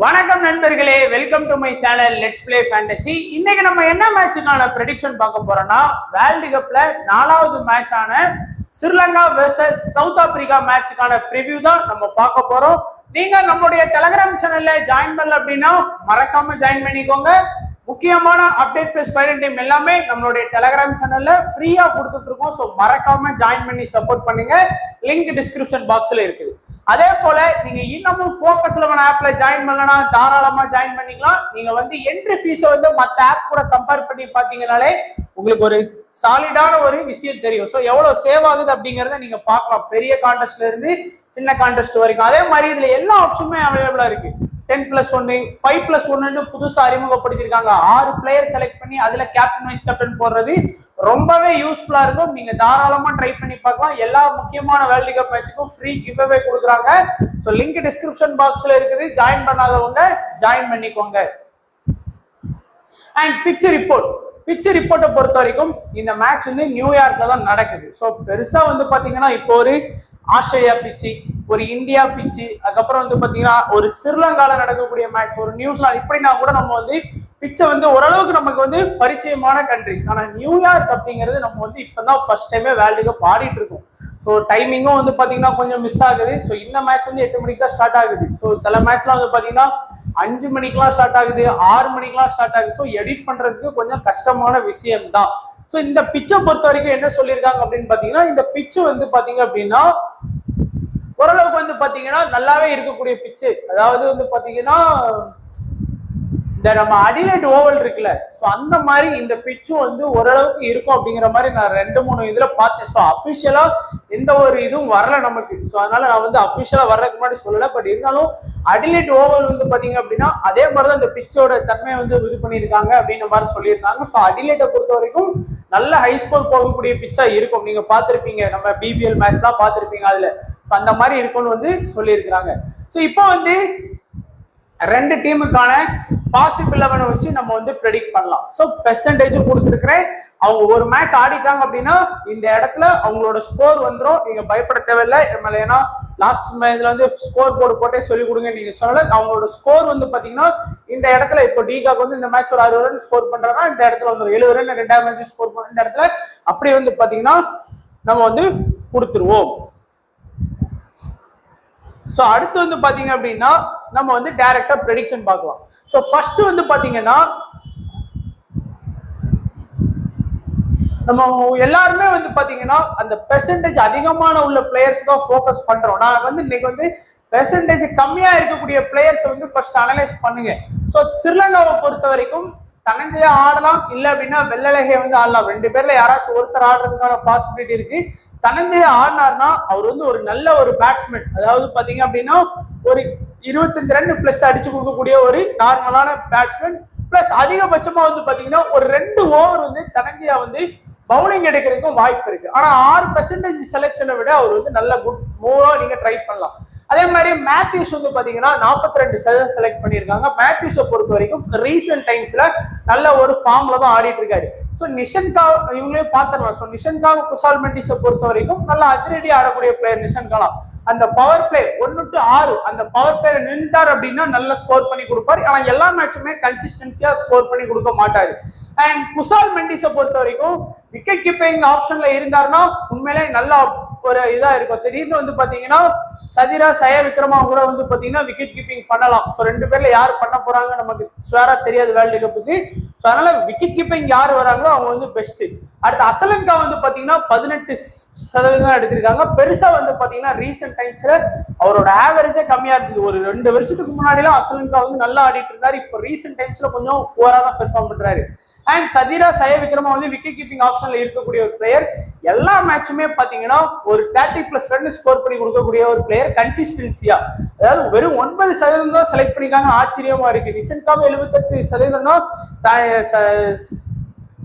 வணக்கம் நண்பர்களே, welcome to my channel let's play fantasy. இன்னைக்கு நம்ம என்ன மேட்சுக்கான ப்ரெடிக்ஷன் பார்க்க போறோம்னா, வேர்ல்டு கப்ல 4வது மேட்சான ஸ்ரீலங்கா வெர்சஸ் சவுத் ஆப்பிரிக்கா மேட்சுக்கான ப்ரிவ்யூ தான் நம்ம பார்க்க போறோம். நீங்க நம்மளுடைய டெலிகிராம் சேனல்ல ஜாயின் பண்ணல அப்படின்னா மறக்காம ஜாயின் பண்ணிக்கோங்க. முக்கியமான அப்டேட் பிளஸ் ஃபைனல் டைம் எல்லாமே நம்மளுடைய டெலிகிராம் சேனல்ல ஃப்ரீயா கொடுத்துட்டு இருக்கோம். ஸோ மறக்காம ஜாயின் பண்ணி சப்போர்ட் பண்ணுங்க. லிங்க் டிஸ்கிரிப்ஷன் பாக்ஸ்ல இருக்குது. அதே போல நீங்க இன்னமும் ஃபோக்கஸ் 11 ஆப்ல ஜாயின் பண்ணலனா தாராளமா ஜாயின் பண்ணிக்கலாம். நீங்க வந்து என்ட்ரி ஃபீஸை வந்து மற்ற ஆப் கூட கம்பேர் பண்ணி பாத்தீங்கன்னாலே உங்களுக்கு ஒரு சாலிடான ஒரு விஷயம் தெரியும். ஸோ எவ்வளவு சேவ் ஆகுது அப்படிங்கறத நீங்க பார்க்கலாம். பெரிய கான்டெஸ்ட்ல இருந்து சின்ன கான்டெஸ்ட் வரைக்கும். அதே மாதிரி இதுல எல்லா ஆப்ஷனுமே அவைலபிளா இருக்கு. 10+1 5+1 புதுசா அறிமுகப்படுத்திருக்காங்க. 6 பிளேயர் செலக்ட் பண்ணி அதுல கேப்டன் வைஸ் கேப்டன் போடுறது ரொம்பவே யூஸ்ஃபுல்லா இருக்கும். நீங்க தாராளமா ட்ரை பண்ணி பார்க்கலாம். எல்லா முக்கியமான வேர்ல்டு கப் மேட்சுக்கும் ஃப்ரீ கிவ் அவே கொடுக்குறாங்க. ஸோ லிங்க் டிஸ்கிரிப்ஷன் பாக்ஸ்ல இருக்குது. ஜாயின் பண்ணாதவங்க ஜாயின் பண்ணிக்கோங்க. அண்ட் பிட்ச் ரிப்போர்ட்டை பொறுத்த வரைக்கும் இந்த மேட்ச் வந்து நியூயார்க்ல தான் நடக்குது. ஸோ பெருசா வந்து பாத்தீங்கன்னா இப்போ ஒரு ஆஸ்திரேலியா பிச்சு, ஒரு இந்தியா பிச்சு, அதுக்கப்புறம் வந்து பாத்தீங்கன்னா ஒரு ஸ்ரீலங்கால நடக்கக்கூடிய மேட்ச், ஒரு நியூசிலாந்து, இப்படின்னா கூட நம்ம வந்து பிச்சை வந்து ஓரளவுக்கு நமக்கு வந்து பரிச்சயமான கண்ட்ரிஸ். ஆனா நியூயார்க் அப்படிங்கிறது நம்ம வந்து இப்பதான் ஃபர்ஸ்ட் டைமே வேர்ல்டு கப் ஆடிட்டு இருக்கோம். ஸோ டைமிங்கும் வந்து பாத்தீங்கன்னா கொஞ்சம் மிஸ் ஆகுது. ஸோ இந்த மேட்ச் வந்து 8 மணிக்கு தான் ஸ்டார்ட் ஆகுது. ஸோ சில மேட்ச்லாம் வந்து பாத்தீங்கன்னா 5 மணிக்கெல்லாம் ஸ்டார்ட் ஆகுது, 6 மணிக்கெல்லாம் ஸ்டார்ட் ஆகுது. ஸோ எடிட் பண்றதுக்கு கொஞ்சம் கஷ்டமான விஷயம் தான். ஸோ இந்த பிச்சை பொறுத்த வரைக்கும் என்ன சொல்லியிருக்காங்க அப்படின்னு பாத்தீங்கன்னா, இந்த பிச்சு வந்து பாத்தீங்க அப்படின்னா ஓரளவுக்கு வந்து பாத்தீங்கன்னா நல்லாவே இருக்கக்கூடிய பிச்சு. அதாவது வந்து பாத்தீங்கன்னா இந்த நம்ம அடிலைட் ஓவல் இருக்குல்ல, ஸோ அந்த மாதிரி இந்த பிச்சும் வந்து ஓரளவுக்கு இருக்கும் அப்படிங்கிற மாதிரி நான் 2-3 இதுல பார்த்தேன். ஸோ அஃபிஷியலா எந்த ஒரு இதுவும் வரல நமக்கு. ஸோ அதனால நான் வந்து அஃபிஷியலா வர்றதுக்கு முன்னாடி சொல்லல. பட் இருந்தாலும் அடிலைட் ஓவல் வந்து பாத்தீங்க அப்படின்னா அதே மாதிரிதான் இந்த பிச்சோட தன்மையை வந்து இது பண்ணியிருக்காங்க அப்படின்ற மாதிரி சொல்லியிருக்காங்க. ஸோ அடிலைட்டை பொறுத்த வரைக்கும் நல்ல ஹை ஸ்கோர் போகக்கூடிய பிச்சா இருக்கும். நீங்க பார்த்திருப்பீங்க, நம்ம பிபிஎல் மேட்ச் தான் பார்த்திருப்பீங்க அதுல. ஸோ அந்த மாதிரி இருக்கும்னு வந்து சொல்லியிருக்கிறாங்க. ஸோ இப்போ வந்து 2 டீமுக்கான பாசிபிள் 11 வச்சு நம்ம வந்து ப்ரெடிக்ட் பண்ணலாம். ஸோ பெர்சன்டேஜ் கொடுத்துருக்கிறேன். அவங்க ஒரு மேட்ச் ஆடிட்டாங்க அப்படின்னா இந்த இடத்துல அவங்களோட ஸ்கோர் வந்துடும். நீங்க பயப்பட தேவையில்லை. ஏன்னா லாஸ்ட் இதுல வந்து ஸ்கோர் போர்டு போட்டே சொல்லி கொடுங்க. நீங்க சொல்லல, அவங்களோட ஸ்கோர் வந்து பாத்தீங்கன்னா இந்த இடத்துல இப்போ டிகாக்கு வந்து இந்த மேட்ச் ஒரு 60 ரன் ஸ்கோர் பண்றாங்கன்னா இந்த இடத்துல வந்து 70 ரன் 2வது மேட்ச் ஸ்கோர் பண்ண இந்த இடத்துல அப்படி வந்து பாத்தீங்கன்னா நம்ம வந்து கொடுத்துருவோம். ஸோ அடுத்து வந்து பாத்தீங்க அப்படின்னா நம்ம வந்து டைரக்டா ப்ரெடிக்ஷன் பார்க்கலாம். ஸோ ஃபர்ஸ்ட் வந்து பாத்தீங்கன்னா நம்ம எல்லாருமே வந்து பாத்தீங்கன்னா அந்த பெர்சன்டேஜ் அதிகமான உள்ள பிளேயர்ஸ் தான் ஃபோக்கஸ் பண்றோம். நான் வந்து இன்னைக்கு வந்து பெர்சன்டேஜ் கம்மியா இருக்கக்கூடிய பிளேயர்ஸ் வந்து ஃபர்ஸ்ட் அனலைஸ் பண்ணுங்க. ஸோ ஸ்ரீலங்காவை பொறுத்த வரைக்கும் தனஞ்சயா ஆடலாம், இல்ல அப்படின்னா வெள்ளலகே வந்து ஆடலாம். 2 பேர்ல யாராச்சும் ஒருத்தர் ஆடுறதுக்கான பாசிபிலிட்டி இருக்கு. தனஞ்சயா ஆடினார்னா அவர் வந்து ஒரு நல்ல ஒரு பேட்ஸ்மேன். அதாவது பாத்தீங்க அப்படின்னா ஒரு 25 ரன் பிளஸ் அடிச்சு கொடுக்கக்கூடிய ஒரு நார்மலான பேட்ஸ்மேன். பிளஸ் அதிகபட்சமா வந்து பாத்தீங்கன்னா ஒரு 2 ஓவர் வந்து தனஞ்சயா வந்து பவுலிங் எடுக்கிறதுக்கும் வாய்ப்பு இருக்கு. ஆனா 6% செலக்ஷனை விட அவர் வந்து நல்ல குட் மூவா நீங்க ட்ரை பண்ணலாம். அதே மாதிரி மேத்யூஸ் வந்து பாத்தீங்கன்னா 42% செலக்ட் பண்ணியிருக்காங்க. மேத்யூஸை பொறுத்த வரைக்கும் ரீசெண்ட் டைம்ஸ்ல நல்ல ஒரு ஃபார்ம்ல தான் ஆடிட்டு இருக்காரு. ஸோ நிஷன்கா இவங்களே பார்த்துடலாம். ஸோ நிஷன்கா குசால் மெண்டிஸை பொறுத்த வரைக்கும் நல்ல அதிரடி ஆடக்கூடிய பிளேயர் நிஷன்காலாம். அந்த பவர் பிளே 1 to 6 அந்த பவர் பிளே நின்றார் அப்படின்னா நல்ல ஸ்கோர் பண்ணி கொடுப்பாரு. ஆனா எல்லா மேட்சுமே கன்சிஸ்டன்சியா ஸ்கோர் பண்ணி கொடுக்க மாட்டாரு. அண்ட் குசால் மெண்டிஸை பொறுத்த வரைக்கும் விக்கெட் கீப்பிங் ஆப்ஷன்ல இருந்தாருன்னா உண்மையிலே நல்லா ஒரு இதா இருக்கும். திடீர்னு வந்து பாத்தீங்கன்னா சதிரா சய விக்ரமா கூட வந்து பாத்தீங்கன்னா விக்கெட் கீப்பிங் பண்ணலாம். ஸோ 2 பேர்ல யார் பண்ண போறாங்க நமக்கு ஸ்வேரா தெரியாது வேர்ல்டு கப்புக்கு. ஸோ அதனால விக்கெட் கீப்பிங் யார் வராங்களோ அவங்க வந்து பெஸ்ட். அடுத்து அசலங்கா வந்து பாத்தீங்கன்னா 18% எடுத்திருக்காங்க. பெருசா வந்து பாத்தீங்கன்னா ரீசெண்ட் டைம்ஸ்ல அவரோட ஆவரேஜே கம்மியா இருந்தது. ஒரு 2 வருஷத்துக்கு முன்னாடி எல்லாம் அசலங்கா வந்து நல்லா ஆடிட்டு இருந்தாரு. இப்போ ரீசெண்ட் டைம்ஸ்ல கொஞ்சம் ஓவரா தான் பெர்ஃபார்ம் பண்றாரு. அண்ட் சதிரா சய விக்ரமா வந்து விக்கெட் கீப்பிங் ஆப்ஷன்ல இருக்கக்கூடிய ஒரு பிளேயர். எல்லா மேட்சுமே பாத்தீங்கன்னா ஒரு 30+ ரன் ஸ்கோர் பண்ணி கொடுக்கக்கூடிய ஒரு பிளேயர் கன்சிஸ்டன்சியா. அதாவது வெறும் 9% தான் செலக்ட் பண்ணிருக்காங்க. ஆச்சரியமா இருக்கு. ரிசென்டாக 78%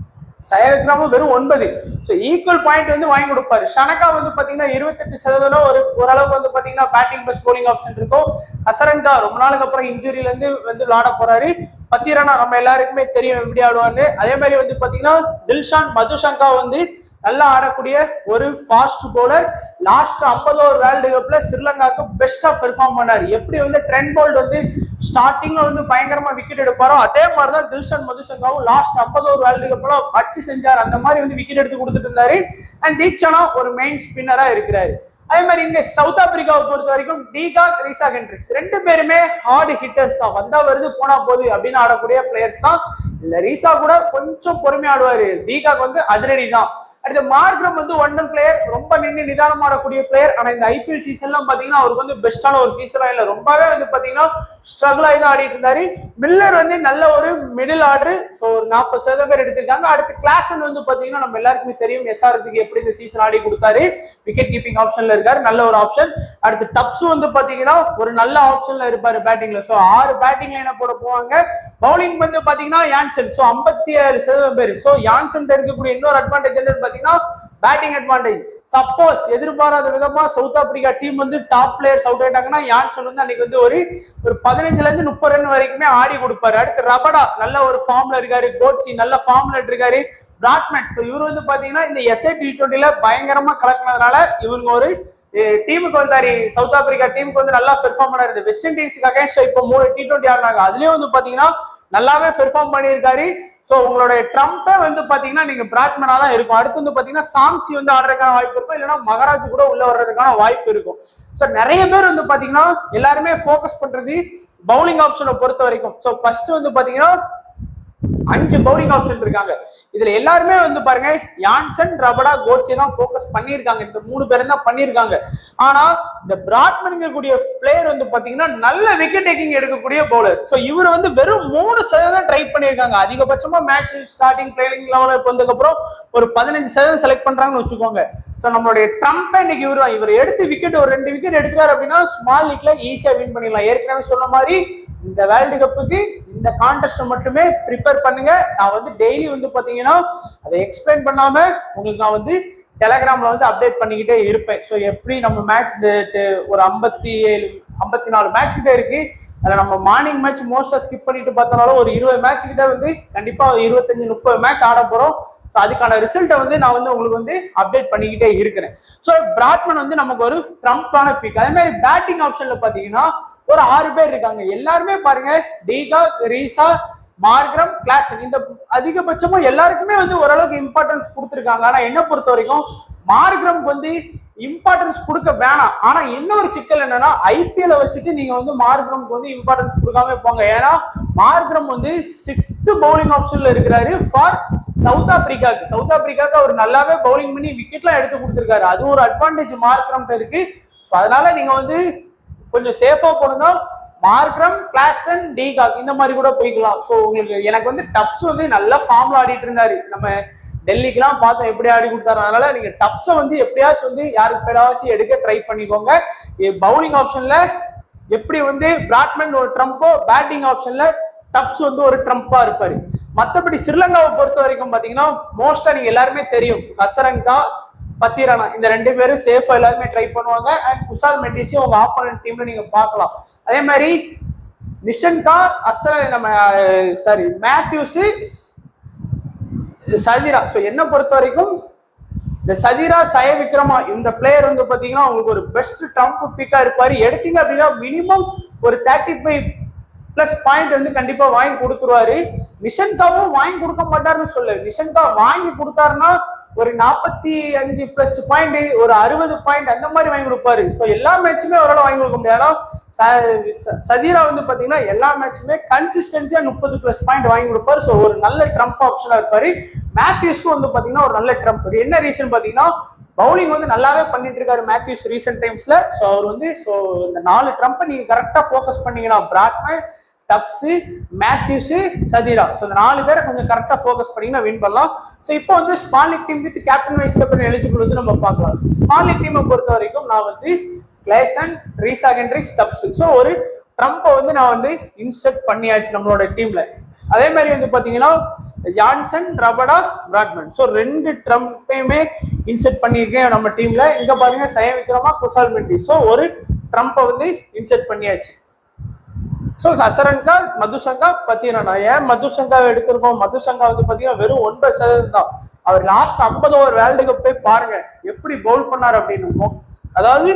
சய விக்ரமும் வெறும் 9. ஸோ ஈக்குவல் பாயிண்ட் வந்து வாங்கி கொடுப்பாரு. ஷனகா வந்து பாத்தீங்கன்னா 28% ஒரு ஓரளவுக்கு வந்து பாத்தீங்கன்னா பேட்டிங் பிளஸ் போலிங் ஆப்ஷன் இருக்கும். அசரங்கா ரொம்ப நாளுக்கு அப்புறம் இன்ஜுரியில இருந்து வந்து விளையாட போறாரு. பத்திரனா நம்ம எல்லாருக்குமே தெரியும் எப்படி ஆடுவாங்க. அதே மாதிரி வந்து பாத்தீங்கன்னா தில்ஷான் மதுஷங்கா வந்து நல்லா ஆடக்கூடிய ஒரு fast bowler. Last 50 over world கப்ல ஸ்ரீலங்காவுக்கு பெஸ்டா பெர்ஃபார்ம் பண்ணாரு. எப்படி வந்து ட்ரெண்ட் போல்ட் வந்து ஸ்டார்டிங்ல வந்து பயங்கரமா விக்கெட் எடுப்பாரோ அதே மாதிரிதான் தில்ஷன் மதுசங்காவும் லாஸ்ட் 50 ஓவர் வேர்ல்டு கப்ல வச்சு செஞ்சார். அந்த மாதிரி வந்து விக்கெட் எடுத்து கொடுத்துட்டு இருந்தாரு. அண்ட் தீக்ஷனா ஒரு மெயின் ஸ்பின்னரா இருக்கிறாரு. அதே மாதிரி இங்க சவுத் ஆப்பிரிக்காவை பொறுத்த வரைக்கும் டிகாக், ரீசா ஹெண்ட்ரிக்ஸ் 2 பேருமே ஹார்ட் ஹிட்டர்ஸ் தான். வந்தா வருது போனா போகுது அப்படின்னு ஆடக்கூடிய பிளேயர்ஸ் தான். இல்ல ரீசா கூட கொஞ்சம் பொறுமையா ஆடுவாரு. டிகாக் வந்து அதிரடி தான். அடுத்து மார்க்ரம் வந்து ஒன் பிளேயர், ரொம்ப நின்று நிதானம் ஆடக்கூடிய பிளேயர். ஆனா இந்த ஐபிஎல் சீசன்லாம் பாத்தீங்கன்னா அவருக்கு வந்து பெஸ்டான ஒரு சீசனா இல்ல, ரொம்பவே வந்து பாத்தீங்கன்னா ஸ்ட்ரகிள் ஆகி தான் ஆடிட்டு இருந்தாரு. மில்லர் வந்து நல்ல ஒரு மிடில் ஆர்டர், ஸோ ஒரு 40% பேர் எடுத்திருக்காங்க. அடுத்து கிளாசன் வந்து பாத்தீங்கன்னா நம்ம எல்லாருக்குமே தெரியும் எஸ்ஆர்எஸ்க்கு எப்படி இந்த சீசன் ஆடி கொடுத்தாரு. விக்கெட் கீப்பிங் ஆப்ஷன்ல இருக்காரு, நல்ல ஒரு ஆப்ஷன். அடுத்து டப்ஸ் வந்து பாத்தீங்கன்னா ஒரு நல்ல ஆப்ஷன்ல இருப்பாரு பேட்டிங்ல. ஸோ 6 பேட்டிங் லைனை போட போவாங்க. பவுலிங் வந்து பாத்தீங்கன்னா யான்சன், ஸோ 57% பேர். ஸோ யான்சன் இருக்கக்கூடிய இன்னொரு அட்வான்டேஜ் என்ன பேட்டிங் அட்வான்டேஜ். சப்போஸ் எதிர்பாராத விதமா சவுத் ஆப்பிரிக்கா டீம் வந்து டாப் பிளேயர்ஸ் அவுட் ஆயிட்டாங்கன்னா யான்சன் வந்து அன்னைக்கு வந்து ஒரு 15ல இருந்து 30 ரன் வரைக்குமே ஆடி கொடுப்பாரு. அடுத்து ரபடா நல்ல ஒரு ஃபார்ம்ல இருக்காரு. கோட்சி நல்ல ஃபார்ம்ல இருக்காரு. பிராட்மேன், ஸோ இவர் வந்து பாத்தீங்கன்னா இந்த எஸ்ஐ T20ல பயங்கரமா கலக்கினதுனால இவங்க ஒரு டீமுக்கு வந்தாரு. சவுத் ஆப்பிரிக்கா டீமுக்கு வந்து நல்லா பெர்ஃபார்ம் பண்ணாரு. வெஸ்ட் இண்டீஸ்க்கு அகைன்ஸ்ட் இப்போ 3 T20 ஆடினாங்க. அதுலயும் வந்து பாத்தீங்கன்னா நல்லாவே பெர்ஃபார்ம் பண்ணியிருக்காரு. சோ உங்களுடைய ட்ரம்பே வந்து பாத்தீங்கன்னா நீங்க பிராட்மேனா தான் இருக்கும். அடுத்து வந்து பாத்தீங்கன்னா சாம்சி வந்து ஆடுறதுக்கான வாய்ப்பு இருக்கும், இல்லைன்னா மகராஜ் கூட உள்ள வர்றதுக்கான வாய்ப்பு இருக்கும். சோ நிறைய பேர் வந்து பாத்தீங்கன்னா எல்லாருமே போக்கஸ் பண்றது பவுலிங் ஆப்ஷனை பொறுத்த வரைக்கும். சோ ஃபர்ஸ்ட் வந்து பாத்தீங்கன்னா 5 பவுலிங் ஆப்ஷன் இருக்காங்க. இதுல எல்லாருமே வந்து பாருங்க யான்சன், ரபடா, கோட்ஸே தான் போக்கஸ் பண்ணிருக்காங்க. இந்த 3 பேரும் தான் பண்ணிருக்காங்க. ஆனா இந்த பிராட்மன் கூடிய பிளேயர் வந்து பாத்தீங்கன்னா நல்ல விக்கெட் டேக்கிங் எடுக்கக்கூடிய பவுலர். சோ இவர் வந்து வெறும் 3% ட்ரை பண்ணிருக்காங்க. அதிகபட்சமா மேட்ச் ஸ்டார்டிங் பிளேயிங் லெவலுக்கு வந்ததுக்கு அப்புறம் ஒரு 15% செலக்ட் பண்றாங்கன்னு வச்சுக்கோங்க. சோ நம்மளுடைய ட்ரம்ப் இன்னைக்கு இவர் தான். இவர் எடுத்து விக்கெட் ஒரு 2 விக்கெட் எடுக்கிறாரு அப்படின்னா ஸ்மால் லீக்ல ஈஸியா வின் பண்ணிடலாம். ஏற்கனவே சொன்ன மாதிரி இந்த வேர்ல்டு கப்புக்கு இந்த கான்டெஸ்ட் மட்டுமே ப்ரிப்பேர் பண்ணுங்க. நான் வந்து டெய்லி வந்து பாத்தீங்கன்னா அதை எக்ஸ்பிளைன் பண்ணாம உங்களுக்கு நான் வந்து டெலகிராம்ல வந்து அப்டேட் பண்ணிக்கிட்டே இருப்பேன். ஸோ எப்படி நம்ம மேட்ச் ஒரு 54 மேட்ச் கிட்ட இருக்கு. அதில் நம்ம மார்னிங் மேட்ச் மோஸ்டா ஸ்கிப் பண்ணிட்டு பார்த்தாலும் ஒரு 20 மேட்ச் கிட்ட வந்து கண்டிப்பா 25-30 மேட்ச் ஆட போறோம். ஸோ அதுக்கான ரிசல்ட்டை வந்து நான் வந்து உங்களுக்கு வந்து அப்டேட் பண்ணிக்கிட்டே இருக்கிறேன். ஸோ பிராட்மன் வந்து நமக்கு ஒரு ட்ரம்ப்பான பிக். அதே மாதிரி பேட்டிங் ஆப்ஷன்ல பாத்தீங்கன்னா ஒரு 6 பேர் இருக்காங்க. எல்லாருமே பாருங்க டிகாக், ரீசா, மார்க்ரம், கிளாசன், இந்த அதிகபட்சமா எல்லாருக்குமே வந்து ஓரளவுக்கு இம்பார்ட்டன்ஸ் கொடுத்துருக்காங்க. ஆனா என்ன பொறுத்த வரைக்கும் மார்க்ரம்க்கு வந்து இம்பார்ட்டன்ஸ் கொடுக்க வேணாம். ஆனா இன்னொரு சிக்கல் என்னன்னா ஐபிஎல் வச்சுட்டு நீங்க வந்து மார்க்ரம்க்கு வந்து இம்பார்ட்டன்ஸ் கொடுக்காம போங்க. ஏன்னா மார்க்ரம் வந்து 6th பவுலிங் ஆப்ஷன்ல இருக்கிறாரு ஃபார் சவுத் ஆப்பிரிக்காக்கு அவர் நல்லாவே பவுலிங் பண்ணி விக்கெட்லாம் எடுத்து கொடுத்துருக்காரு. அது ஒரு அட்வான்டேஜ் மார்க்ரம்கிட்ட இருக்கு. ஸோ அதனால நீங்க வந்து கொஞ்சம் சேஃபா போனதா மார்க்ரம், கிளாசன், டிகாக் இந்த மாதிரி கூட போய்க்கலாம். ஸோ உங்களுக்கு எனக்கு வந்து டப்ஸ் வந்து நல்ல ஃபார்ம்ல ஆடிட்டு இருந்தாரு. நம்ம டெல்லிக்கெல்லாம் பார்த்தோம் எப்படி ஆடி கொடுத்தாரு. அதனால நீங்க டப்ஸை வந்து எப்படியாச்சும் வந்து யாருக்கு பேராச்சும் எடுக்க ட்ரை பண்ணிக்கோங்க. பவுலிங் ஆப்ஷன்ல எப்படி வந்து பிராட்மன் ஒரு ட்ரம்போ, பேட்டிங் ஆப்ஷன்ல டப்ஸ் வந்து ஒரு ட்ரம்பா இருப்பாரு. மற்றபடி ஸ்ரீலங்காவை பொறுத்த வரைக்கும் பாத்தீங்கன்னா மோஸ்டா நீங்க எல்லாருமே தெரியும் ஹசரங்கா, பத்திரானா இந்த 2 பேரும் சேஃபா எல்லாருமே ட்ரை பண்ணுவாங்க. அண்ட் குசால் மெண்டிஸையும் உங்க ஆப்போனன்ட் டீம்ல நீங்க பார்க்கலாம். அதே மாதிரி நிஷன்கா, மேத்யூஸ், சதிரா. ஸோ என்ன பொறுத்த வரைக்கும் இந்த சதிரா, சய விக்ரமா இந்த பிளேயர் வந்து பாத்தீங்கன்னா உங்களுக்கு ஒரு பெஸ்ட் ட்ரம்ப் பிக்கா இருப்பாரு. எடுத்தீங்க அப்படின்னா மினிமம் ஒரு 35+ பாயிண்ட் வந்து கண்டிப்பா வாங்கி கொடுத்துருவாரு. நிஷன்காவும் வாங்கி கொடுக்க மாட்டாருன்னு சொல்லு. நிஷன்கா வாங்கி கொடுத்தாருன்னா ஒரு 45+ பாயிண்ட், ஒரு 60 பாயிண்ட் அந்த மாதிரி வாங்கி கொடுப்பாரு. ஸோ எல்லா மேட்சுமே அவரால் வாங்கி கொடுக்க முடியாது. சதீரா வந்து பாத்தீங்கன்னா எல்லா மேட்சுமே கன்சிஸ்டன்சியா 30+ பாயிண்ட் வாங்கி கொடுப்பாரு. ஸோ ஒரு நல்ல ட்ரம்ப் ஆப்ஷனா இருப்பாரு. மேத்யூஸ்க்கும் வந்து பாத்தீங்கன்னா ஒரு நல்ல ட்ரம்ப். என்ன ரீசன் பாத்தீங்கன்னா பவுலிங் வந்து நல்லாவே பண்ணிட்டு இருக்காரு மேத்யூஸ் ரீசென்ட் டைம்ஸ்ல. ஸோ அவர் வந்து இந்த 4 ட்ரம்ப்பை நீங்க கரெக்டா ஃபோக்கஸ் பண்ணீங்கன்னா பிராட்மன், டப்ஸ், மேத்யூஸ், சதீரா, ஸோ இந்த 4 பேரை கொஞ்சம் கரெக்டா ஃபோக்கஸ் பண்ணீங்கன்னா வின் பண்ணலாம். ஸோ இப்போ வந்து small league team with captain vice captain eligible வந்து நம்ம பார்க்கலாம். ஸ்மால் லீக் டீமை பொறுத்த வரைக்கும் நான் வந்து கிளேசன், ரீசா ஹெண்ட்ரிக்ஸ், டப்ஸ், ஸோ ஒரு ட்ரம்பை வந்து நான் வந்து இன்செர்ட் பண்ணியாச்சு நம்மளோட டீம்ல. அதே மாதிரி வந்து பாத்தீங்கன்னா ஜான்சன், ரபடா, பிராட்மன், ஸோ 2 ட்ரம்பையுமே இன்செர்ட் பண்ணியிருக்கேன் நம்ம டீம்ல. இங்க பாருங்க சய விக்ரமா, குசால் மெண்டிஸ், ஸோ ஒரு ட்ரம்பை வந்து இன்செர்ட் பண்ணியாச்சு. ஸோ ஹசரங்கா, மதுசங்கா, பத்திரானா. ஏன் மதுசங்கா எடுத்திருக்கோம்? மதுசங்கா வந்து பாத்தீங்கன்னா வெறும் 9% தான். அவர் லாஸ்ட் 50 ஓவர் வேர்ல்டு கப் போய் பாருங்க எப்படி பவுல் பண்ணார் அப்படின்னு. அதாவது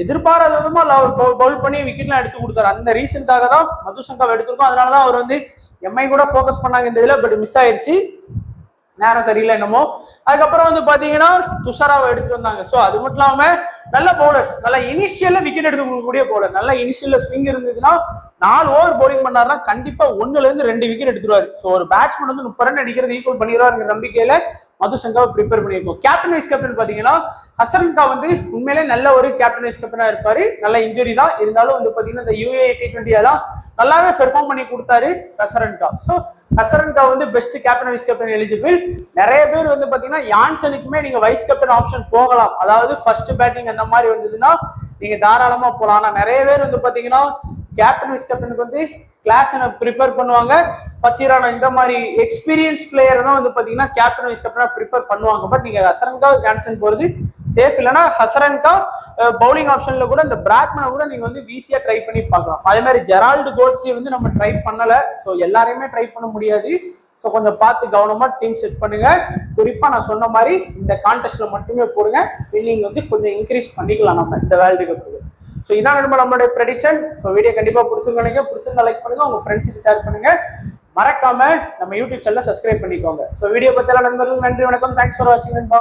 எதிர்பாராத விதமா அவர் பவுல் பண்ணி விக்கெட்லாம் எடுத்து கொடுத்தாரு. அந்த ரீசெண்டாக தான் மதுசங்காவை எடுத்திருக்கோம். அதனாலதான் அவர் வந்து எம்ஐ கூட ஃபோக்கஸ் பண்ணாங்க இந்த இதுல, பட் மிஸ் ஆயிடுச்சு, நேரம் சரியில்லை என்னமோ. அதுக்கப்புறம் வந்து பாத்தீங்கன்னா துஷாராவை எடுத்துட்டு வந்தாங்க. ஸோ அது மட்டும் இல்லாம நல்ல பவுலர்ஸ், நல்ல இனிஷியல்ல விக்கெட் எடுத்து கொடுக்கக்கூடிய பவுலர், நல்ல இனிஷியல்ல ஸ்விங் இருந்ததுன்னா 4 ஓவர் பவுலிங் பண்ணாருன்னா கண்டிப்பா 1ல இருந்து 2 விக்கெட் எடுத்துருவாரு. ஸோ ஒரு பேட்ஸ்மேன் வந்து 30 ரன் அடிக்கிறது ஈக்குவல் பண்ணிடுவாருங்கிற நம்பிக்கையில மதுசங்காவை ப்ரிப்பேர் பண்ணியிருக்கோம். கேப்டன் வைஸ் கேப்டன் பாத்தீங்கன்னா ஹசரன் கா வந்து உண்மையிலே நல்ல ஒரு கேப்டன் வைஸ் கேப்டனா இருப்பாரு. நல்ல இன்ஜுரி தான் இருந்தாலும் வந்து பாத்தீங்கன்னா இந்த UAE T20 தான் நல்லாவே பெர்ஃபார்ம் பண்ணி கொடுத்தாரு ஹசரன் கா. ஸோ ஹசரன் கா வந்து best captain vice captain eligible. நிறைய பேர் வந்து பாத்தீங்கன்னா யான்சனுக்குமே நீங்க வைஸ் கேப்டன் ஆப்ஷன் போகலாம். அதாவது ஃபர்ஸ்ட் பேட்டிங் அந்த மாதிரி வந்ததுன்னா நீங்க தாராளமா போகலாம். ஆனா நிறைய பேர் வந்து பாத்தீங்கன்னா கேப்டன் வைஸ் கேப்டனுக்கு வந்து கிளாஸ் ப்ரிப்பேர் பண்ணுவாங்க. பத்திரானா இந்த மாதிரி எக்ஸ்பீரியன்ஸ் பிளேயர் தான் வந்து பாத்தீங்கன்னா கேப்டன் வைஸ் கேப்டனா ப்ரிப்பேர் பண்ணுவாங்க. பட் நீங்க ஹசரன்கா ஜான்சன் போறது சேஃப். இல்லைன்னா ஹசரன்கா பவுலிங் ஆப்ஷன்ல கூட இந்த பிராட்மனை கூட நீங்க வந்து ஈஸியா ட்ரை பண்ணி பார்க்கலாம். அதே மாதிரி ஜெரால்டு கோட்ஸே வந்து நம்ம ட்ரை பண்ணல. ஸோ எல்லாரையுமே ட்ரை பண்ண முடியாது. ஸோ கொஞ்சம் பார்த்து கவனமா டீம் செட் பண்ணுங்க. குறிப்பா நான் சொன்ன மாதிரி இந்த கான்டெஸ்ட்ல மட்டுமே போடுங்க. வின்னிங் வந்து கொஞ்சம் இன்க்ரீஸ் பண்ணிக்கலாம் நம்ம இந்த வேர்ல்டு கப்புக்கு. ஸோ இதான் நம்மளுடைய ப்ரெடிக்ஷன். ஸோ வீடியோ கண்டிப்பா பிடிச்சிருக்கீங்க, பிடிச்சிருந்தா லைக் பண்ணுங்க, உங்க ஃப்ரெண்ட்ஸுக்கு ஷேர் பண்ணுங்க, மறக்காம நம்ம யூடியூப் சேனலை சப்ஸ்கிரைப் பண்ணிக்கோங்க. ஸோ வீடியோ பத்தியெல்லாம் நண்பர்களுக்கு நன்றி, வணக்கம், தேங்க்ஸ் ஃபார் வாட்சிங் நண்பா.